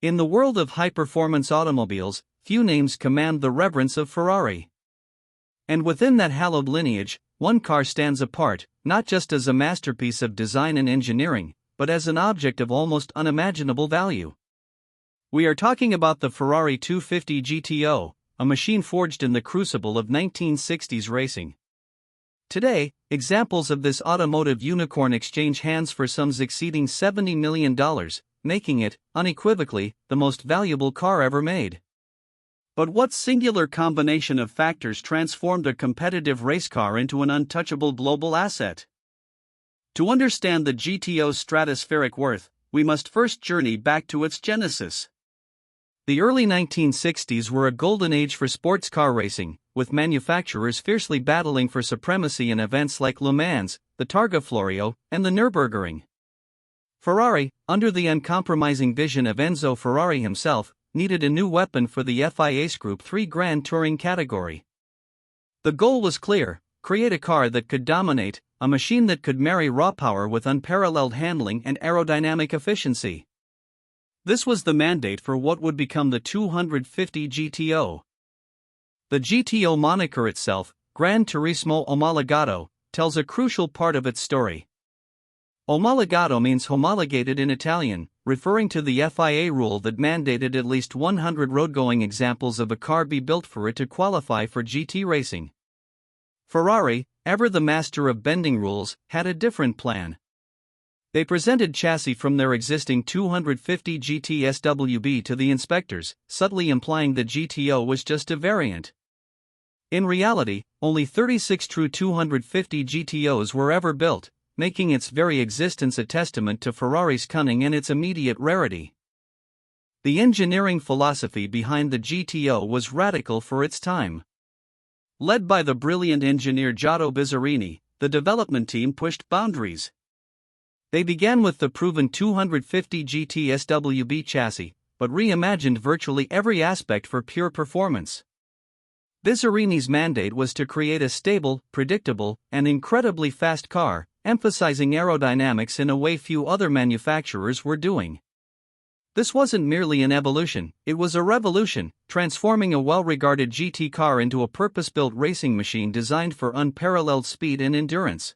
In the world of high-performance automobiles, few names command the reverence of Ferrari. And within that hallowed lineage, one car stands apart, not just as a masterpiece of design and engineering, but as an object of almost unimaginable value. We are talking about the Ferrari 250 GTO, a machine forged in the crucible of 1960s racing. Today, examples of this automotive unicorn exchange hands for sums exceeding $70 million, making it, unequivocally, the most valuable car ever made. But what singular combination of factors transformed a competitive race car into an untouchable global asset? To understand the GTO's stratospheric worth, we must first journey back to its genesis. The early 1960s were a golden age for sports car racing, with manufacturers fiercely battling for supremacy in events like Le Mans, the Targa Florio, and the Nürburgring. Ferrari, under the uncompromising vision of Enzo Ferrari himself, needed a new weapon for the FIA's Group 3 Grand Touring category. The goal was clear: create a car that could dominate, a machine that could marry raw power with unparalleled handling and aerodynamic efficiency. This was the mandate for what would become the 250 GTO. The GTO moniker itself, Gran Turismo Omologato, tells a crucial part of its story. Omologato means homologated in Italian, referring to the FIA rule that mandated at least 100 road-going examples of a car be built for it to qualify for GT racing. Ferrari, ever the master of bending rules, had a different plan. They presented chassis from their existing 250 GT SWB to the inspectors, subtly implying the GTO was just a variant. In reality, only 36 true 250 GTOs were ever built, making its very existence a testament to Ferrari's cunning and its immediate rarity. The engineering philosophy behind the GTO was radical for its time. Led by the brilliant engineer Giotto Bizzarini, the development team pushed boundaries. They began with the proven 250 GT SWB chassis, but reimagined virtually every aspect for pure performance. Bizzarini's mandate was to create a stable, predictable, and incredibly fast car, emphasizing aerodynamics in a way few other manufacturers were doing. This wasn't merely an evolution, it was a revolution, transforming a well-regarded GT car into a purpose-built racing machine designed for unparalleled speed and endurance.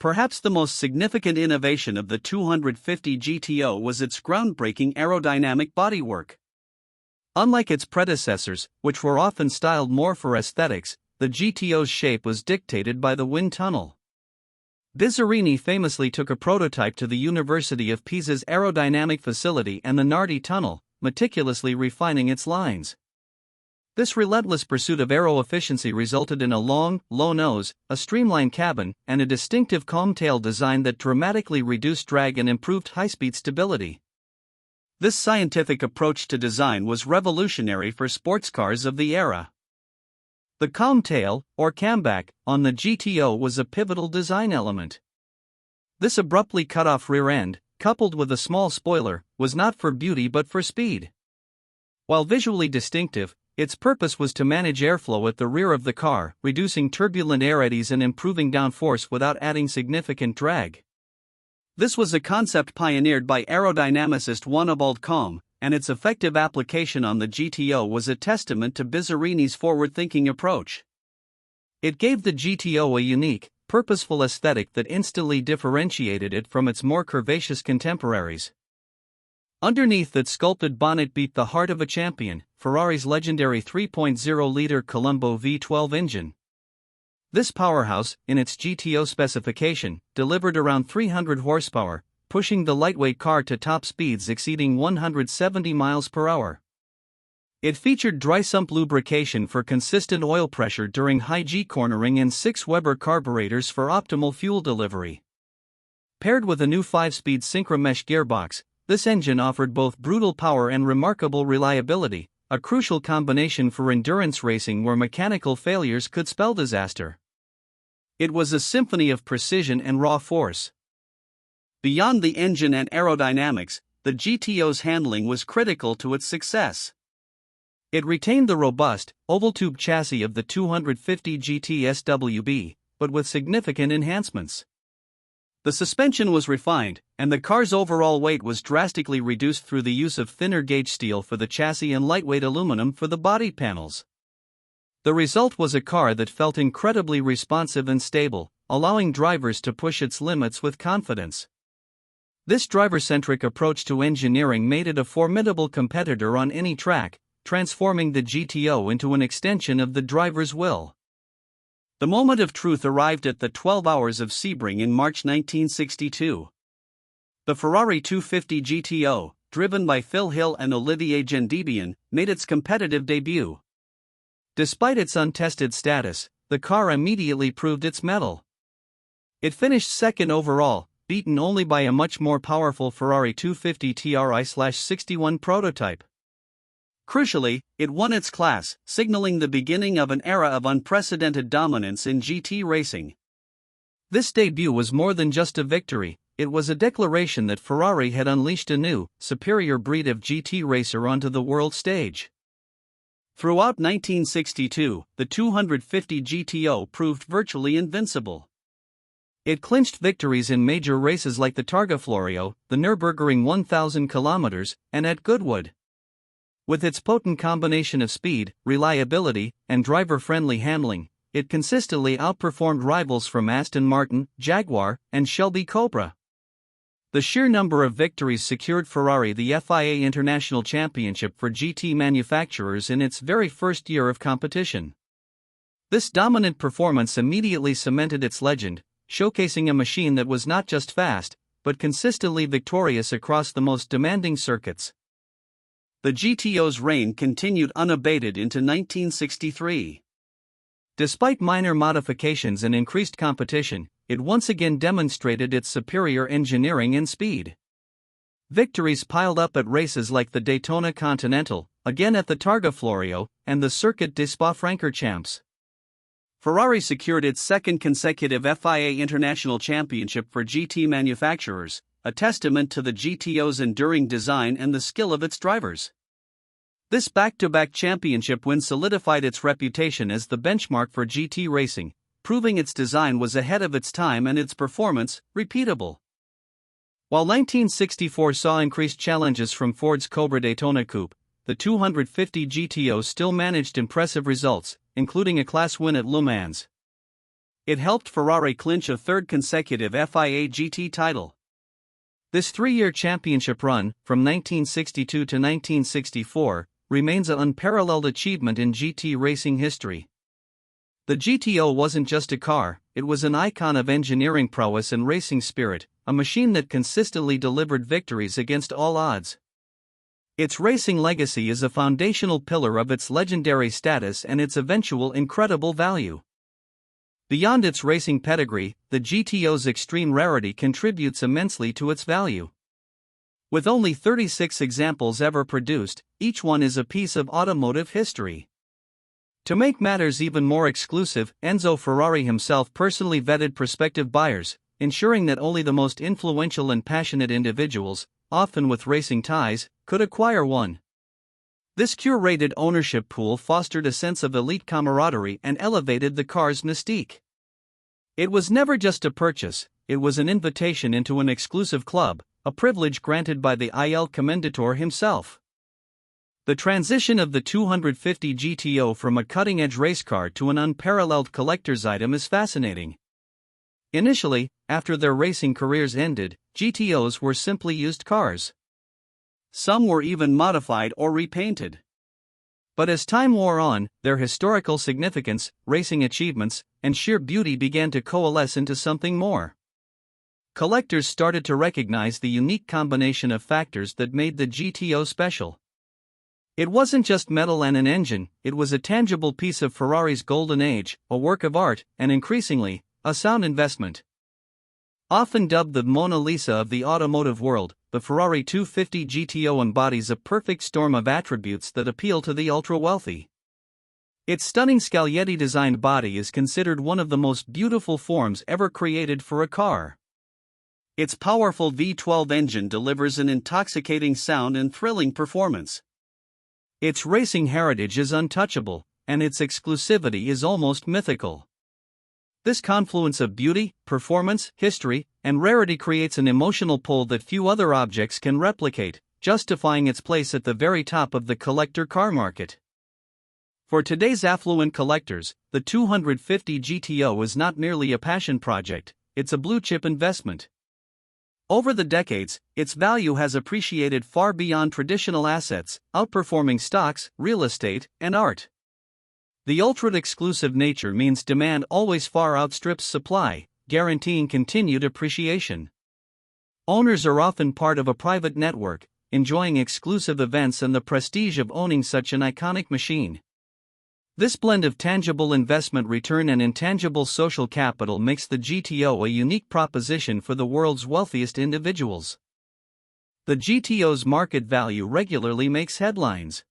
Perhaps the most significant innovation of the 250 GTO was its groundbreaking aerodynamic bodywork. Unlike its predecessors, which were often styled more for aesthetics, the GTO's shape was dictated by the wind tunnel. Bizzarini famously took a prototype to the University of Pisa's aerodynamic facility and the Nardi tunnel, meticulously refining its lines. This relentless pursuit of aero efficiency resulted in a long, low nose, a streamlined cabin, and a distinctive calm tail design that dramatically reduced drag and improved high-speed stability. This scientific approach to design was revolutionary for sports cars of the era. The calm tail, or camback, on the GTO was a pivotal design element. This abruptly cut-off rear end, coupled with a small spoiler, was not for beauty but for speed. While visually distinctive, its purpose was to manage airflow at the rear of the car, reducing turbulent air eddies and improving downforce without adding significant drag. This was a concept pioneered by aerodynamicist Juanibald Combe, and its effective application on the GTO was a testament to Bizzarini's forward-thinking approach. It gave the GTO a unique, purposeful aesthetic that instantly differentiated it from its more curvaceous contemporaries. Underneath that sculpted bonnet beat the heart of a champion, Ferrari's legendary 3.0-liter Colombo V12 engine. This powerhouse, in its GTO specification, delivered around 300 horsepower, pushing the lightweight car to top speeds exceeding 170 miles per hour. It featured dry sump lubrication for consistent oil pressure during high G cornering and 6 Weber carburetors for optimal fuel delivery. Paired with a new 5-speed synchromesh gearbox, this engine offered both brutal power and remarkable reliability, a crucial combination for endurance racing where mechanical failures could spell disaster. It was a symphony of precision and raw force. Beyond the engine and aerodynamics, the GTO's handling was critical to its success. It retained the robust, oval-tube chassis of the 250 GT SWB, but with significant enhancements. The suspension was refined, and the car's overall weight was drastically reduced through the use of thinner gauge steel for the chassis and lightweight aluminum for the body panels. The result was a car that felt incredibly responsive and stable, allowing drivers to push its limits with confidence. This driver-centric approach to engineering made it a formidable competitor on any track, transforming the GTO into an extension of the driver's will. The moment of truth arrived at the 12 Hours of Sebring in March 1962. The Ferrari 250 GTO, driven by Phil Hill and Olivier Gendebien, made its competitive debut. Despite its untested status, the car immediately proved its mettle. It finished second overall, beaten only by a much more powerful Ferrari 250 TRI/61 prototype. Crucially, it won its class, signaling the beginning of an era of unprecedented dominance in GT racing. This debut was more than just a victory, it was a declaration that Ferrari had unleashed a new, superior breed of GT racer onto the world stage. Throughout 1962, the 250 GTO proved virtually invincible. It clinched victories in major races like the Targa Florio, the Nürburgring 1000 km, and at Goodwood. With its potent combination of speed, reliability, and driver-friendly handling, it consistently outperformed rivals from Aston Martin, Jaguar, and Shelby Cobra. The sheer number of victories secured Ferrari the FIA International Championship for GT manufacturers in its very first year of competition. This dominant performance immediately cemented its legend, showcasing a machine that was not just fast, but consistently victorious across the most demanding circuits. The GTO's reign continued unabated into 1963. Despite minor modifications and increased competition, it once again demonstrated its superior engineering and speed. Victories piled up at races like the Daytona Continental, again at the Targa Florio, and the Circuit des Spa-Francorchamps. Ferrari secured its second consecutive FIA International Championship for GT manufacturers, a testament to the GTO's enduring design and the skill of its drivers. This back-to-back championship win solidified its reputation as the benchmark for GT racing, proving its design was ahead of its time and its performance repeatable. While 1964 saw increased challenges from Ford's Cobra Daytona Coupe, the 250 GTO still managed impressive results, including a class win at Le Mans. It helped Ferrari clinch a third consecutive FIA GT title. This three-year championship run, from 1962 to 1964, remains an unparalleled achievement in GT racing history. The GTO wasn't just a car, it was an icon of engineering prowess and racing spirit, a machine that consistently delivered victories against all odds. Its racing legacy is a foundational pillar of its legendary status and its eventual incredible value. Beyond its racing pedigree, the GTO's extreme rarity contributes immensely to its value. With only 36 examples ever produced, each one is a piece of automotive history. To make matters even more exclusive, Enzo Ferrari himself personally vetted prospective buyers, ensuring that only the most influential and passionate individuals, often with racing ties, could acquire one. This curated ownership pool fostered a sense of elite camaraderie and elevated the car's mystique. It was never just a purchase, it was an invitation into an exclusive club, a privilege granted by the Il Commendatore himself. The transition of the 250 GTO from a cutting-edge race car to an unparalleled collector's item is fascinating. Initially, after their racing careers ended, GTOs were simply used cars. Some were even modified or repainted. But as time wore on, their historical significance, racing achievements, and sheer beauty began to coalesce into something more. Collectors started to recognize the unique combination of factors that made the GTO special. It wasn't just metal and an engine, it was a tangible piece of Ferrari's golden age, a work of art, and increasingly, a sound investment. Often dubbed the Mona Lisa of the automotive world, the Ferrari 250 GTO embodies a perfect storm of attributes that appeal to the ultra-wealthy. Its stunning Scaglietti-designed body is considered one of the most beautiful forms ever created for a car. Its powerful V12 engine delivers an intoxicating sound and thrilling performance. Its racing heritage is untouchable, and its exclusivity is almost mythical. This confluence of beauty, performance, history, and rarity creates an emotional pull that few other objects can replicate, justifying its place at the very top of the collector car market. For today's affluent collectors, the 250 GTO is not merely a passion project, it's a blue-chip investment. Over the decades, its value has appreciated far beyond traditional assets, outperforming stocks, real estate, and art. The ultra-exclusive nature means demand always far outstrips supply, guaranteeing continued appreciation. Owners are often part of a private network, enjoying exclusive events and the prestige of owning such an iconic machine. This blend of tangible investment return and intangible social capital makes the GTO a unique proposition for the world's wealthiest individuals. The GTO's market value regularly makes headlines.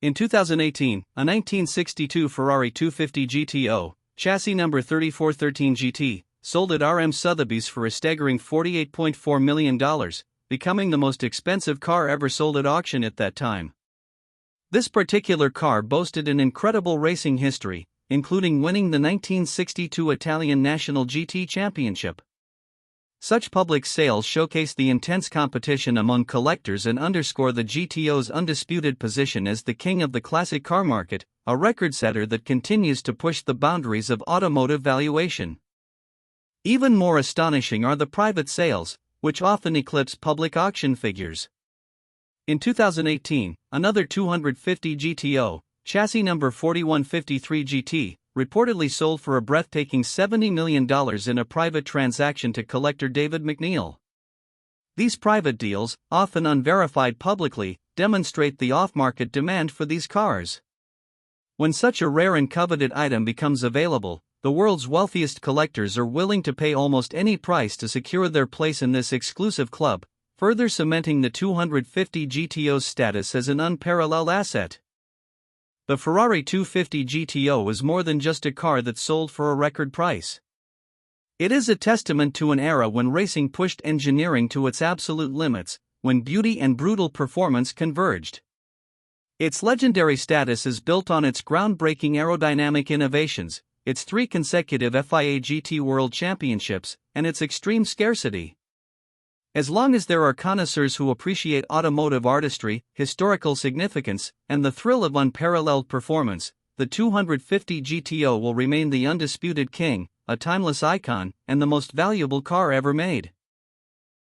In 2018, a 1962 Ferrari 250 GTO, chassis number 3413 GT, sold at RM Sotheby's for a staggering $48.4 million, becoming the most expensive car ever sold at auction at that time. This particular car boasted an incredible racing history, including winning the 1962 Italian National GT Championship. Such public sales showcase the intense competition among collectors and underscore the GTO's undisputed position as the king of the classic car market, a record setter that continues to push the boundaries of automotive valuation. Even more astonishing are the private sales, which often eclipse public auction figures. In 2018, another 250 GTO, chassis number 4153 GT, reportedly sold for a breathtaking $70 million in a private transaction to collector David McNeil. These private deals, often unverified publicly, demonstrate the off-market demand for these cars. When such a rare and coveted item becomes available, the world's wealthiest collectors are willing to pay almost any price to secure their place in this exclusive club, further cementing the 250 GTO's status as an unparalleled asset. The Ferrari 250 GTO is more than just a car that sold for a record price. It is a testament to an era when racing pushed engineering to its absolute limits, when beauty and brutal performance converged. Its legendary status is built on its groundbreaking aerodynamic innovations, its 3 consecutive FIA GT World Championships, and its extreme scarcity. As long as there are connoisseurs who appreciate automotive artistry, historical significance, and the thrill of unparalleled performance, the 250 GTO will remain the undisputed king, a timeless icon, and the most valuable car ever made.